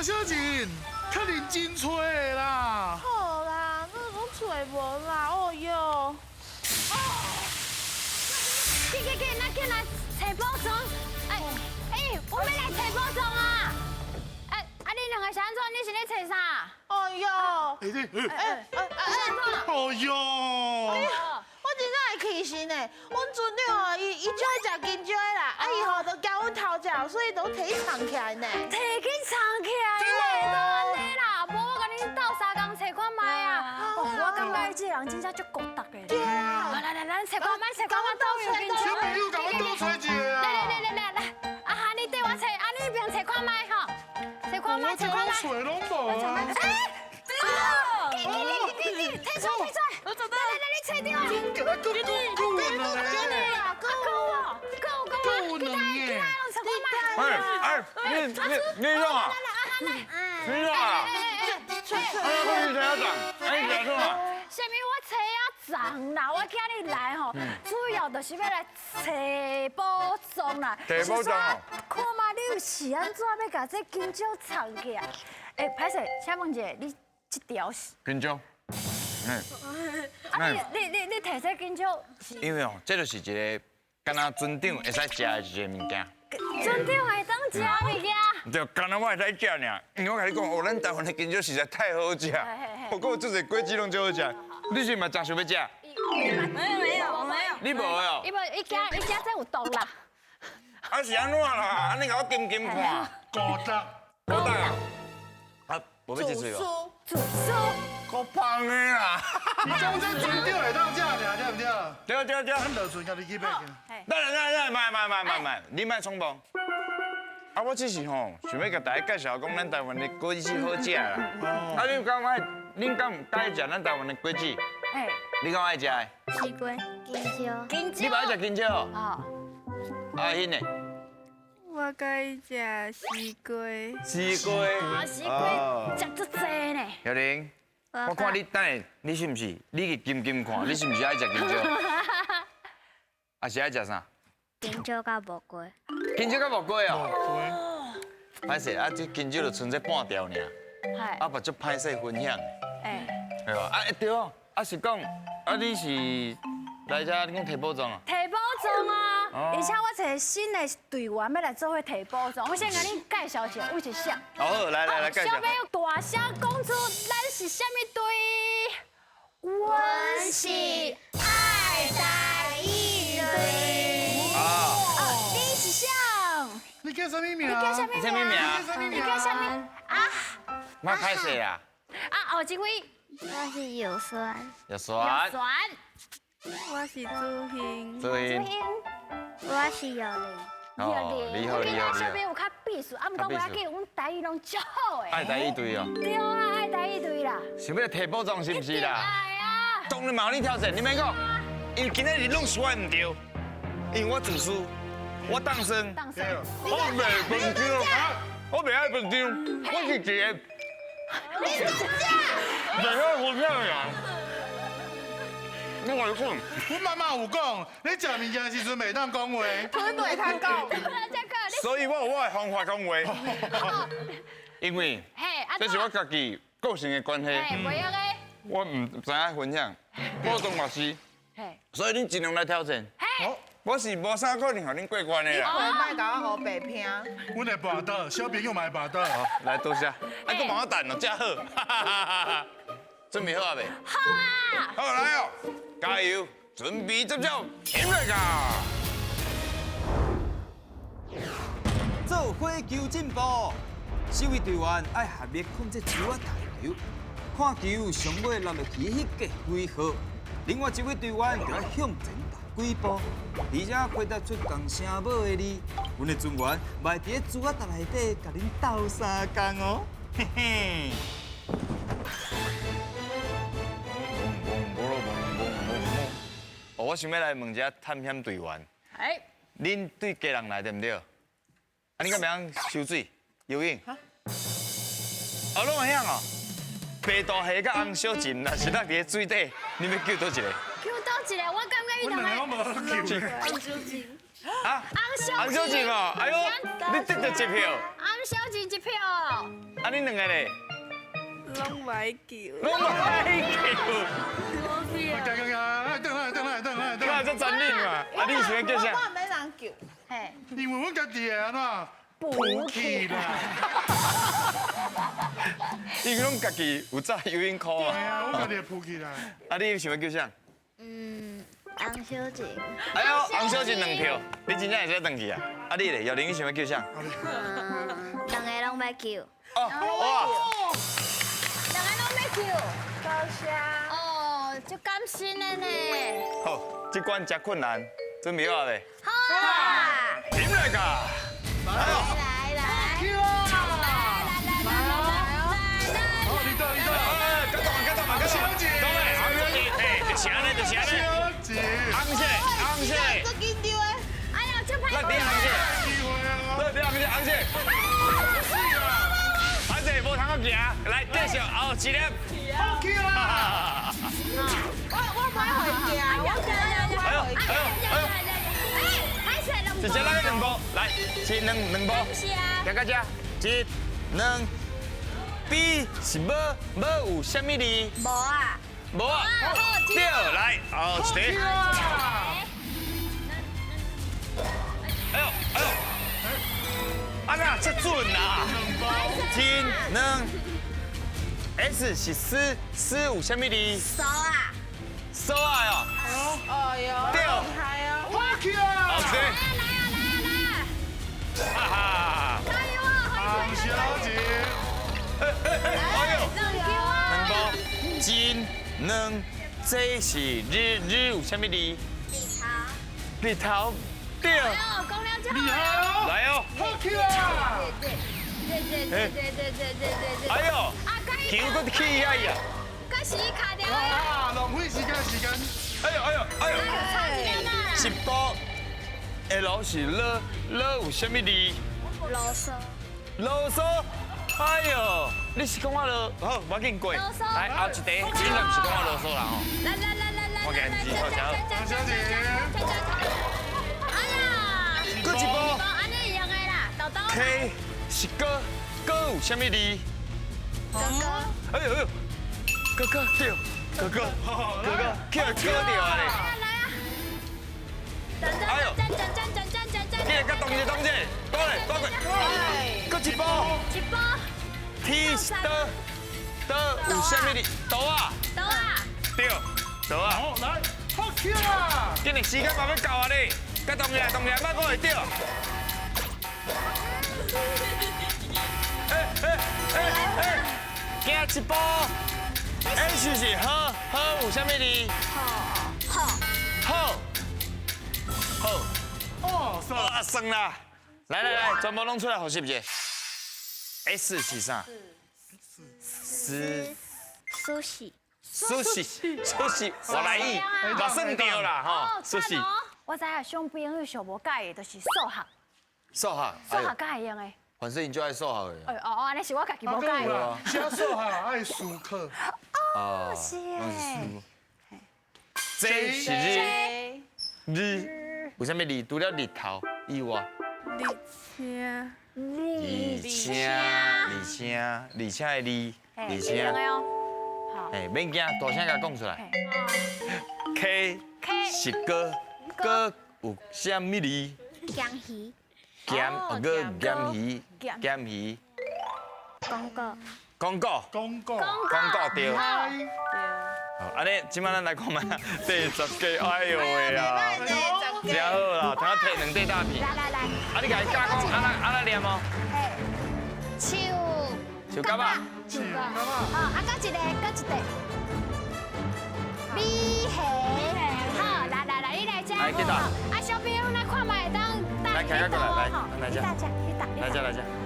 小姐，较认真吹的啦。好啦，这都吹无啦，哦哟。那进来找保障。我们来找保障啊！你两个是安怎？你是咧找啥？哎哟，哦哟，我真正会气死呢。阮船长啊，伊就爱食金蕉的啦，伊吼都交阮头食，所以都提藏起来呢。提去藏起来咧，都安尼啦。无我甲你斗3工找看卖啊！我感觉伊这人真正足孤独的。对啊，来，咱找看卖，都有金小蕉。朋友甲我多吹一个啊。来，你对我找，你边找看卖吼，找看卖，找看卖。吹拢无啊。提出，我找到。来，你找到啊！够能耶！你弄啊？你弄啊？你怎样长？你怎样啊？什么我车啊长啦？我今日来吼，主要就是要来找宝藏啦。找宝藏哦看嘛，你是安怎要把这金蕉藏起来？歹势，请问一下，你这条是？金蕉。你摕这金蕉是？因为哦，这就是一个敢若船长会使食的一个物件。船长会当食物件？就敢若我会使食尔，因为我甲你讲，哦，咱台湾的金蕉实在太好食，不过有做侪果子拢最好食。你是嘛真想要食？没有。你无哦？伊惊这有毒啦。啊是安怎啦？安尼甲我金看，孤单。好大啊！啊，无要一嘴哦。主书。够胖的啦！你讲这船长会当食尔，对不对？对，咱落船甲你去买。等，慢，你莫冲动。啊，我只是吼想要甲大家介绍讲咱台湾的果子好食啦。啊，恁敢爱？恁敢唔介意食咱台湾的果子？你敢爱食的？西瓜、金蕉。你不爱食金蕉？哦。啊，迄呢？我介食西瓜。西瓜。西瓜食足济呢。小玲，我看你等下，你是不是？你去金看，你是不是爱食金蕉？啊是爱食啥？金蕉甲木瓜。金蕉甲木瓜哦。歹势，啊，这金蕉就剩这半条尔，啊，把足歹势分享。对吧？啊，对哦，啊是讲，啊你是来遮你讲摕宝藏啊？摕宝藏啊！而且我找新的队员要来做伙摕宝藏，我先甲你介绍一下，我是啥？好，来介绍。小朋友大声讲出，咱是啥物队？阮是爱台一队。你是啥？你叫什么名？你叫什么名？什么名？你叫什么？莫歹势啦。哦，这位。我是有酸，有酸。我是朱兴，朱茵。我是有玲。哦，你好。小朋友有较避暑，啊，毋过我要紧，阮台语拢足好诶。爱台一队哦。对啊，爱台一队啦。想要摕宝藏是不是啦？爱啊！当然嘛，你挑战，你免讲，因为今日你弄选唔对，因为我自私，我当生。我袂分张，我袂爱分张，我是一个。你是假？袂爱分张的人。我跟你讲，阮妈妈有讲，你食物件时阵袂当讲话。吞对他讲。所以我有我的方法讲话。因为这是我家己个性的关系。袂晓诶。我唔知影分享，我当律师，所以恁尽量来挑战。我是无啥可能互恁过关的啦。我卖甲我学白拼。阮会跋倒，小朋友嘛会跋倒。好，来多谢，还佫帮我等哦，真好。准备好啊未？好啊！好来哦，加油！准备接招，起来噶！做火球进步，四位队员爱合力控制球啊大球，看球上尾落落去迄个几号，另外一位队员就要向前踏几步，而且回答出共声母的字，阮的船员卖伫个珠仔塔内底甲恁斗相共哦，嘿嘿。哦，我想要来问一下探险队员，恁对家人来对唔对？啊，你敢袂晓游水、游泳？哦，拢会晓哦。白大虾甲红小金，若是落伫个水底，你要救倒一个？救倒一个，我感觉伊两个。无救。啊，洪小姐哦，哎呦，你得到一票，洪小姐一票，啊，你两个咧，拢买球，拢买球，你看这专利嘛，啊，你喜欢叫啥？我没人叫，嘿，因为阮家己的安怎补起啦。伊拢家己有早游泳课哎啊，呀，我家己补起来。啊，你想要叫啥？红小姐，哎呦，洪小姐两票，你真正会使登去啊？啊，你咧，姚玲想要叫啥？两个拢要球。哦，哇，两个拢要球，高香，哦，就甘心的呢。好，这关真困难，准备好未？好啊，林来个，来哦，来来。好，你到，哎，跟动嘛，小姐，各位，洪小姐，哎，就是安尼，小姐，洪小姐，这紧张的，哎呀，就拍来，你洪小姐，机会啊！来，你洪小姐，洪小姐，无通个行，来继续，后一粒，好去啦！我买回家，我今日买回家。直接来两步，来，两步，行到这，一、两，比是无有啥物字？无啊，无啊，对，来，后一题。哎呦，啊那这准啊！一、两 ，S 是四有啥物字？手啊，手啊哟，哎呦，对，厉害哦！好去啊！后一题，来哈哈，加油啊！洪小姐，哎呦。两球啊！两步，一、两，这是日有啥物字？日头，对，哎呦，讲了就好。厉害哦！来哦，好去啊！对。哎呦，啊，球搁起啊呀！可是卡掉了。啊，浪费时间。哎呦，差一点啦。一步，L 是了有啥物字？啰嗦。啰嗦。哎呦，你是讲我啰？好，我紧过。啰嗦来后一题，应该不是讲我啰嗦啦吼。来，我给你记好下。洪小姐，哎呀，搁一步安尼一样的啦，豆豆。 ，K 是哥有啥物字？哎呦，哥对，哥，叫对啊咧。来啊！哎呦，你来甲同志，倒来，倒过，搁一步一波， ，T 是倒有啥物字？倒啊，豆啊，对，倒啊。好来，好去啊！今日时间慢慢到啊咧，甲同志，莫讲会掉。行一步 ，H 是好有啥物字？好。哦，算了，啊，算啦！来，全部弄出来，好是不是 ？S 是啥？苏西，苏西，我来意，嘛算对啦吼，苏西。我知影上朋友上无介意，就是数学，数学，数学介会用的。反正你就爱数学的。哎哦，安尼是我家己无介意。啦，写数学爱数课。哦，是诶。这是日，有啥物字？除了日头以外，李青，而且的字，而且，哎，免惊，大声甲讲出来。K 是个有啥物字？江鱼，咸鱼，公告，公告，对。好，安尼，即摆咱来看嘛，第10个，哎呦喂啊，真好啦，通啊摕2块大片。来，啊，你家己教讲安那念哦？手夹啊？好，啊，搁一个。米蟹，好，来，你来吃。来去倒啊，小朋友来看卖当。来，开过来，来这。来这。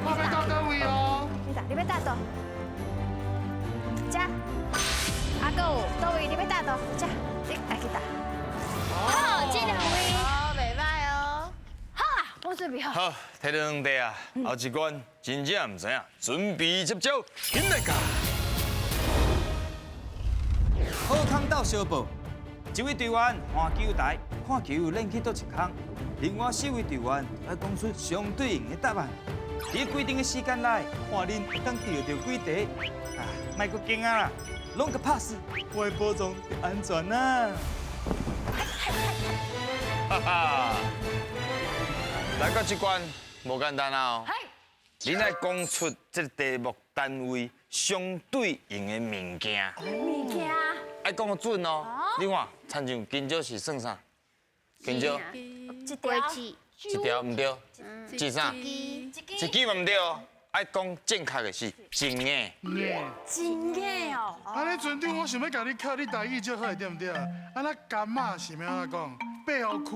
我要到单位哦。你要搭倒？这。啊，搁有倒位？你要搭倒？这，你来去搭。好，这2位。好，袂歹哦。好啊，我准备好。好，摕到2块啊，后一关真正唔知影，准备接招，紧来甲。好康到小报，一位队员换球台，看球扔去倒一空，另外4位队员要讲出相对应的答案。在规定的时间内，看恁会当钓到几题。啊，莫阁惊啊啦，拢个拍死，为保障安全啊！哈哈，来到这关无简单啊哦。你来讲出这个题目单位相对应的物件。物件。爱讲得准哦。你看，参像金蕉是算啥？金蕉一龟子，一条唔对，是啥？鸡，一支嘛唔对哦。爱讲正确的是真的。真的哦。安尼船长，我想要甲你考你台语最好，对唔对？安那柑仔是要安怎讲？背后开，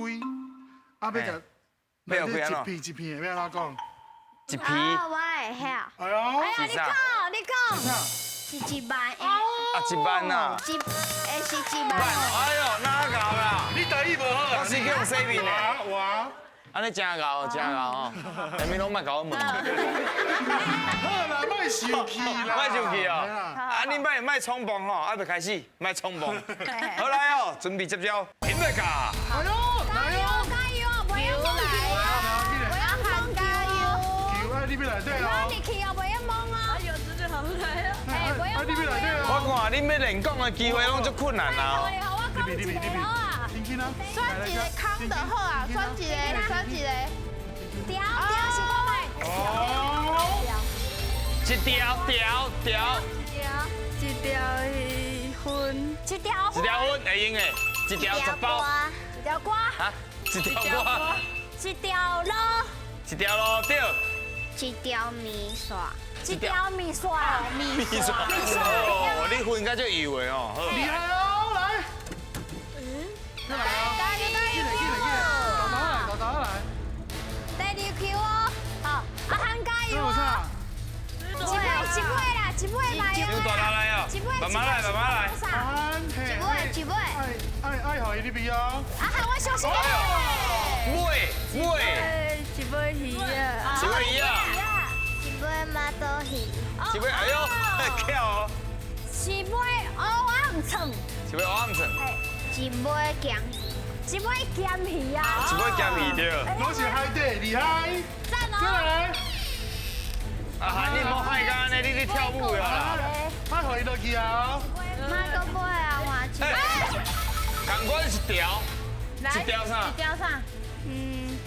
啊要甲背后开安怎一片一片的要安怎讲？一皮啊，我会晓，哎呦，是啥？你讲。是一班的，啊，一班呐。是一班。哎呦，哪搞啦？你台语无好我是去用洗面的。哇，安尼真搞，真搞哦！下面拢莫搞我问。好啦，莫生气啦，莫生气哦！啊，你莫冲动吼，还未开始，莫冲动。好来哦，准备接招，准备卡。哎呦，来哦，加油，不要忘记啊！不要喊加油！球啊，你要来对哦。你去啊，不要忘啊！有这就好来啊！哎，不要忘，你要来对哦。我看恁要练讲的机会拢足困难啊！你比，听听啊，选一个康的好啊，选一个。调是我买。哦，一条一条鱼分，一条分会用的，一条10包。一条瓜，啊，一条瓜，一条路，一条路对，一条米线，一条米线，米线。哦，你分甲足油的哦。好厉害哦，来，加油！搞来，第二 Q 哦，好，阿汉加油哦！有啥？一尾来用大力来哦，慢慢来，慢慢来。安嘿，一尾，爱好伊你比哦。阿汉，我小心哎呦，尾，一尾鱼啊，一尾鱼啊，一尾马多鱼，一尾哎呦，巧哦，一尾蚵仔蹭，一尾蚵仔蹭，一尾姜，一尾咸鱼啊！一尾咸鱼对。我是海底厉害，赞再哦！来，啊哈，你莫害干呢，你跳舞了啦。爱好伊落去啊。马多尾啊，换一哎，港管一条，一条啥？一条啥？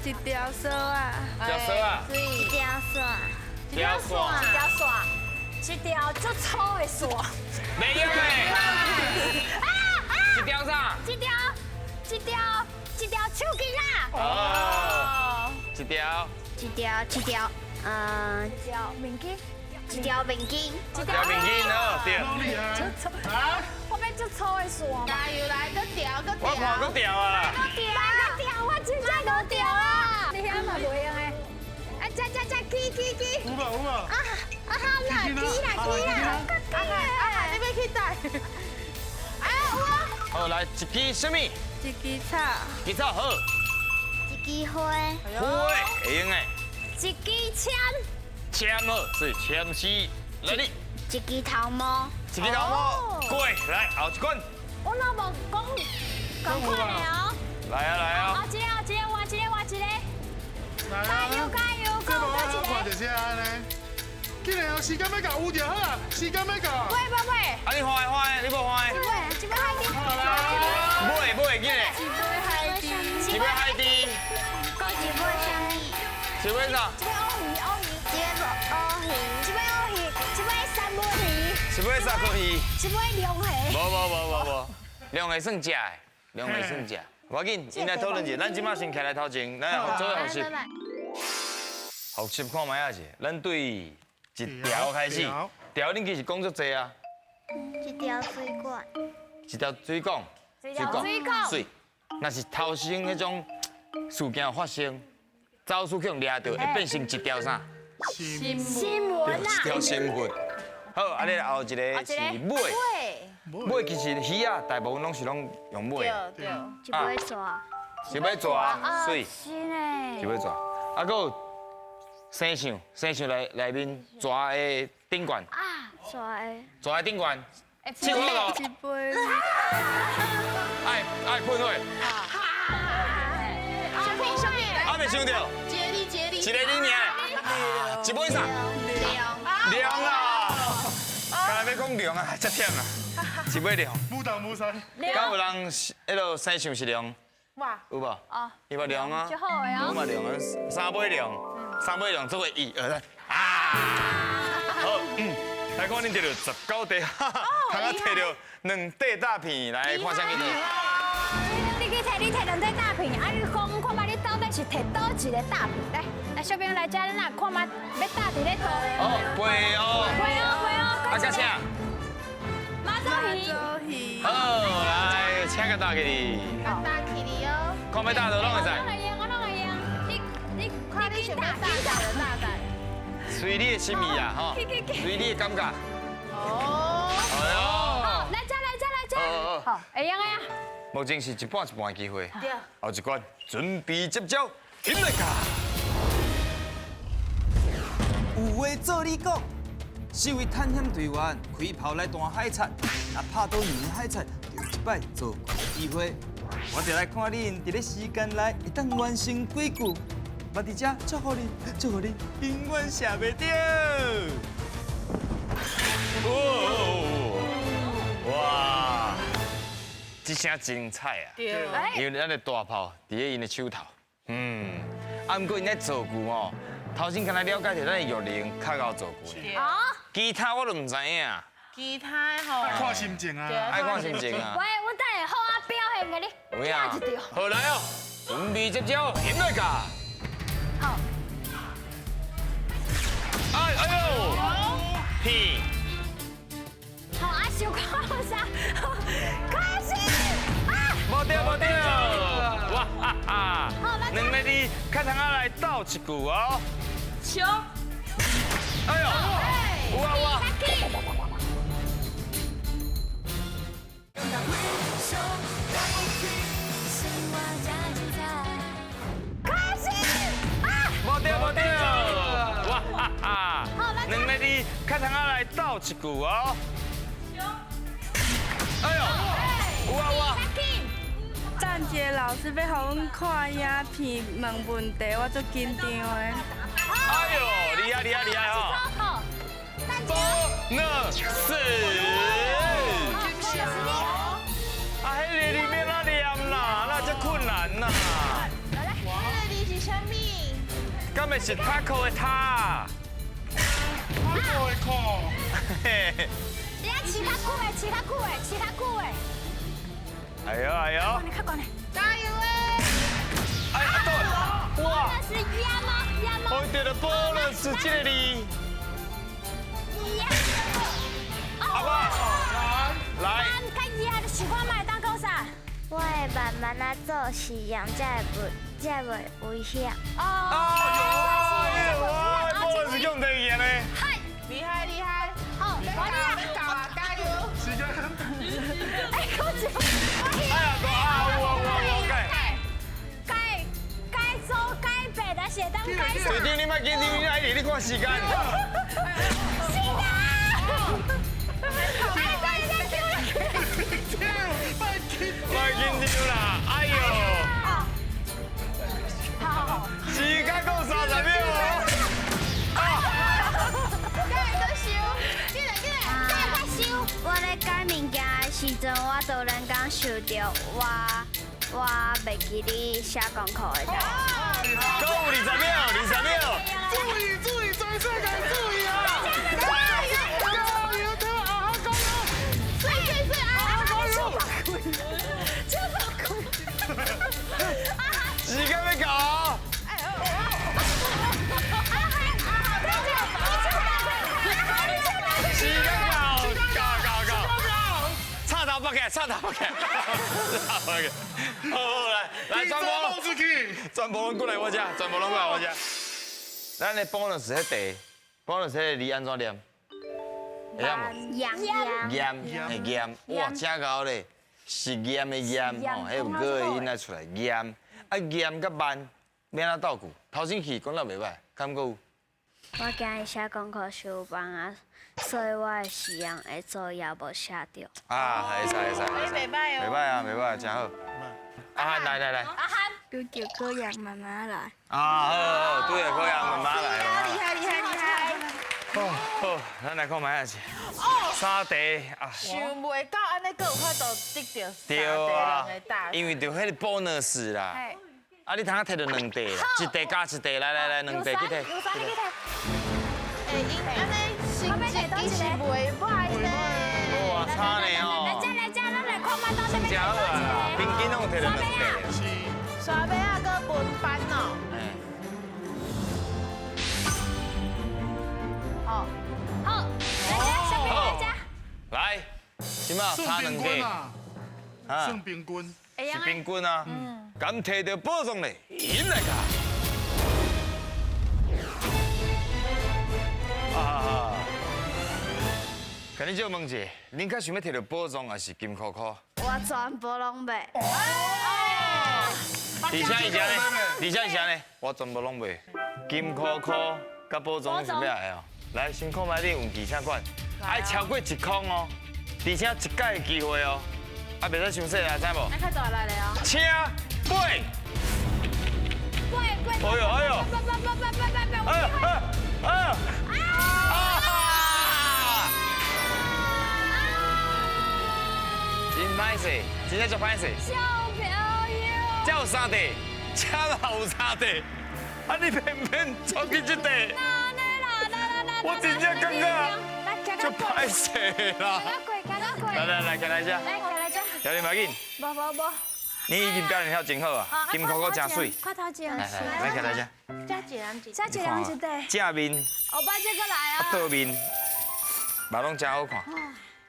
一条绳啊，条蛇啊，一条线，条线，一条线，一条足粗的线。没用的。一条啥？一条手巾啊！哦，一条一条面巾，一条面巾，面巾哦，对。好厉害，来，我要足粗的线嘛。加油来，搁调，我看个条啊。调，我真正都调啊！你遐嘛袂用诶。啊，起！有无？啊好啦，起啦！你要去带？好，来一支什么？一支草，吉草好，一支花，花会用的，一支签，签好，是签诗，来你，一支头毛，一支头毛，过来后一关，我那无讲快点哦。来啊来啊，一个，换一个。来加油！这无我好看就是安尼。今日哦，时间要到，有就好啊，时间要到。喂，啊你换的，你无换的，一尾海底，好来，买紧的，一尾海底，讲一尾什么？一尾啥？一尾三尾鱼，一尾啥可以？一尾龙虾。无，两个算食的，两个算食。无要紧，因来讨论者，咱即马先徛来头前，咱做个学习。学习看卖啊是，咱对一条开始，条恁其实讲足济啊，一条水管，一条水管，水，若是头先迄种事件发生，走私去掠到，会变成一条啥？新闻一条新闻。好，啊你后一个是尾，尾其实鱼啊，大部分拢是用尾，一尾蛇，是要抓水，是呢。是要抓，啊，搁有生象内面抓的顶管，抓的顶管，切好咯，一杯爱喷血，小平兄弟，袂想到，接力，一个你尔，一尾啥？凉啊！刚才要讲凉啊，真忝啊，一尾凉。不当不塞。敢有人迄落生想是凉？哇，有无？哦，有无凉啊？就好的哦有嘛凉啊？三尾凉，三尾凉做个1、2、3啊！好，来看恁摕到19题，刚刚摕到2块大片，来看啥物题？你去摕两块大片，啊，你讲看嘛，你到底是摕倒一个大片？来，小朋友来遮，咱来看嘛，要搭伫咧头。哦，背哦。会哦，啊，加啥？马祖鱼。鱼。好，来，请个大给你。大起你哦，看要大就拢会使。我拢会用。你看你想要大胆的大胆。随你的心意啊，吼，随你的感觉。哦，哎来遮。好，会用呀。目前是一半的机会，对，后一关准备接招，引来卡。有话做你讲，四位探险队员开炮来弹海贼，若拍到赢的海贼，就有一摆做过的机会。我就来看恁伫咧时间内会当完成几句，我伫遮祝福你，永远写袂掉。哇，这声精彩啊！对，因为咱的大炮伫咧因的手头，啊，不过因咧做句哦，头先敢若了解到咱的玉玲较会做句，啊，其他我都唔知影，其他吼，看心情啊。爱看心情啊喂，。我等下好啊表现给你。有影，一条。好来哦，准备接招，引来卡。好。哎呦，屁！好啊，小看啥？开始啊！无对，哇哈哈！好，来。两个字，较通啊来斗一句哦。球，哎呦，哇！开始啊！无对，哇哈哈！两个字，较通啊来斗一句哦。哎呦，哇！站姐老师要互阮看影片问问题，我足紧张的。哎呦，厉害哈！好，4。啊，迄个里面那念啦，那就困难啦。那你是啥物？敢会是塔扣的塔？我会看。嘿嘿。你要骑较久的。哎呦！你看过来。加油诶！哎，对，哇！那是鸭吗？我得了bonus这个字。好不好？来。较鸭的是我买当讲啥？我会慢慢啊做实验，才袂危险。哎呦！哇，bonus 用得严嘞。嗨，厉害！好，我你搞加油！时间。哎，公主，哎呀，我该背的写当该啥？对对，你莫紧张，你爱你看时间。是的。莫紧张啦，哎呦！好，时间够30秒哦。我咧改物件的时阵，我都能讲想到我袂记你写功课的代志。够20秒。注意，全世界注意啊！加油！时间要到哦。时间到，差头不开。好，来，全部拢过来我这，咱的 bonus 迄题，bonus 迄字安怎念？会晓无？盐，哇，真高咧，是盐的盐吼，迄有个音来出来，盐，啊盐甲慢，免哪斗句，头先去讲得袂歹，敢搁有？我今日写功课收帮啊，所以我的实验会做也无写着。啊，会使，袂歹哦，袂歹啊，真好。阿汉来，阿汉。就叫哥阳妈妈来。啊，好，对啊，可以啊，妈妈来了。厉害厉害厉害！好，咱来看买下去。沙地啊，想袂到安尼，佫有法度得到对啊，因为就迄个 bonus 啦。啊，你通摕到2地啦，一地加一地，来，2地去摕。有啥你去摕？安尼成绩是袂歹呢。哇，差呢哦。来，咱来看麦当这边。真好啊，平均拢摕到2地。是。刷尾啊，佫分班哦。好，来家，小妹来家。来，即马差2地。啊，算平均。是平均啊。敢摕到宝藏嘞，赢来个。啊！跟你借问一下，恁较想要摕到宝藏还是金箍箍？我全部拢买。而且是安尼，我全部拢买。金箍箍甲宝藏是咩来哦？来，先看卖你运气啥款，爱超过1空哦，而且一届的机会哦，啊，袂使伤细啊，知无？那较大来了哦。请8。哎呦！真歹势，真正足歹势。小朋友。才有3地，才有3地，啊你偏偏闯去这地，我真正感觉足歹势啦。来，起来一下，小林马紧。无。你已经表现得真好啊，金箍箍真水。快头前。来，起来一下。加一人一。再一人一地。正面，后摆这个来啊。倒面，嘛拢真好看，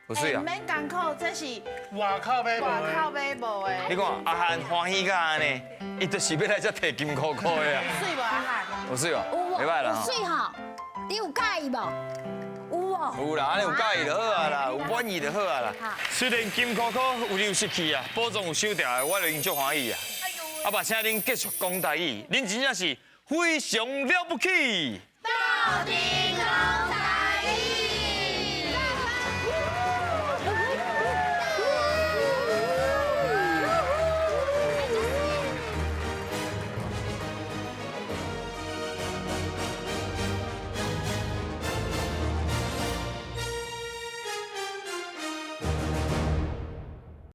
有水啊唔。免艰苦，这是外口买外口无？买无的。你看阿汉欢喜到安尼，伊就是要来这摕金箍箍的啊。水无阿汉？有水哦，袂歹啦。水吼，你有介意无？有哦。有啦，安尼有介意就好啊啦，有满意就好啊啦。虽然金箍箍有流失去啊，宝藏有收掉的，我就已经足欢喜啊。啊，嘛请恁继续讲台语，恁真正是非常了不起。到底空。